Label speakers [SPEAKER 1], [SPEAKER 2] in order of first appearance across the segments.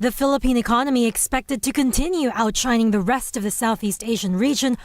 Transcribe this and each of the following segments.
[SPEAKER 1] The Philippine economy expected to continue outshining the rest of the Southeast Asian region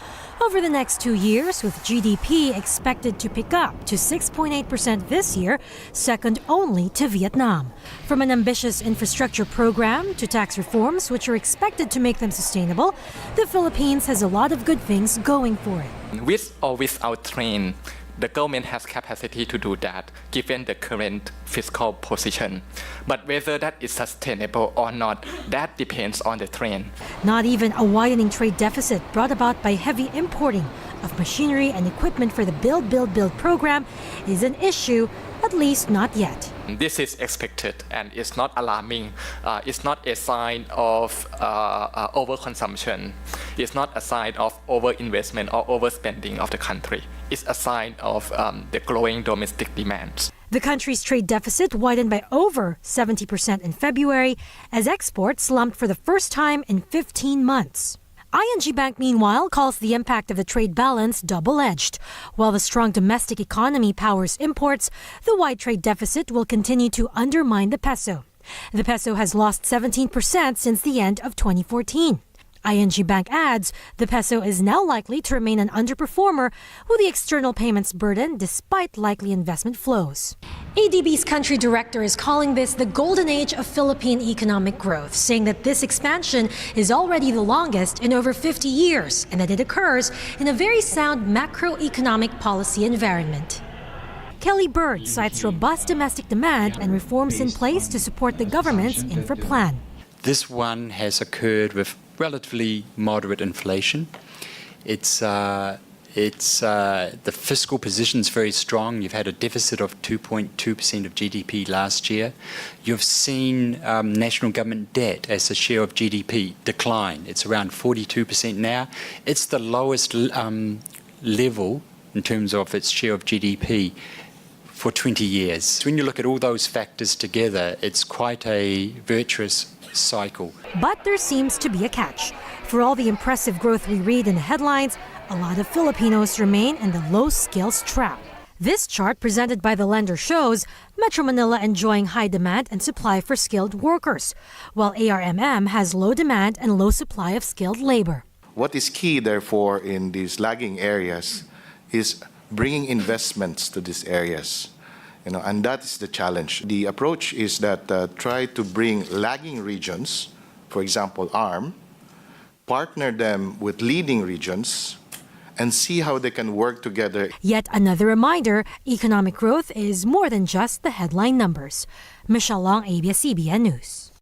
[SPEAKER 1] over the next 2 years, with GDP expected to pick up to 6.8% this year, second only to Vietnam. From an ambitious infrastructure program to tax reforms, which are expected to make them sustainable, the Philippines has a lot of good things going for it.
[SPEAKER 2] With or without train, the government has capacity to do that, given the current fiscal position. But whether that is sustainable or not, that depends on the trend.
[SPEAKER 1] Not even a widening trade deficit brought about by heavy importing of machinery and equipment for the Build, Build, Build program is an issue, at least not yet.
[SPEAKER 2] This is expected and it's not alarming. It's not a sign of overconsumption. It's not a sign of overinvestment or overspending of the country. It's a sign of the growing domestic demand.
[SPEAKER 1] The country's trade deficit widened by over 70% in February as exports slumped for the first time in 15 months. ING Bank, meanwhile, calls the impact of the trade balance double-edged. While the strong domestic economy powers imports, the wide trade deficit will continue to undermine the peso. The peso has lost 17% since the end of 2014. ING Bank adds the peso is now likely to remain an underperformer with the external payments burden despite likely investment flows. ADB's country director is calling this the golden age of Philippine economic growth, saying that this expansion is already the longest in over 50 years and that it occurs in a very sound macroeconomic policy environment. Kelly Bird cites robust domestic demand and reforms in place to support the government's infra plan.
[SPEAKER 3] This one has occurred with relatively moderate inflation. The fiscal position is very strong. You've had a deficit of 2.2% of GDP last year. You've seen national government debt as a share of GDP decline. It's around 42% now. It's the lowest level in terms of its share of GDP for 20 years. When you look at all those factors together, it's quite a virtuous cycle.
[SPEAKER 1] But there seems to be a catch. For all the impressive growth we read in the headlines, a lot of Filipinos remain in the low skills trap. This chart presented by the lender shows Metro Manila enjoying high demand and supply for skilled workers, while ARMM has low demand and low supply of skilled labor.
[SPEAKER 4] What is key, therefore, in these lagging areas is bringing investments to these areas. And that is the challenge. The approach is that try to bring lagging regions, for example, ARM, partner them with leading regions, and see how they can work together.
[SPEAKER 1] Yet another reminder, economic growth is more than just the headline numbers. Michelle Long, ABS-CBN News.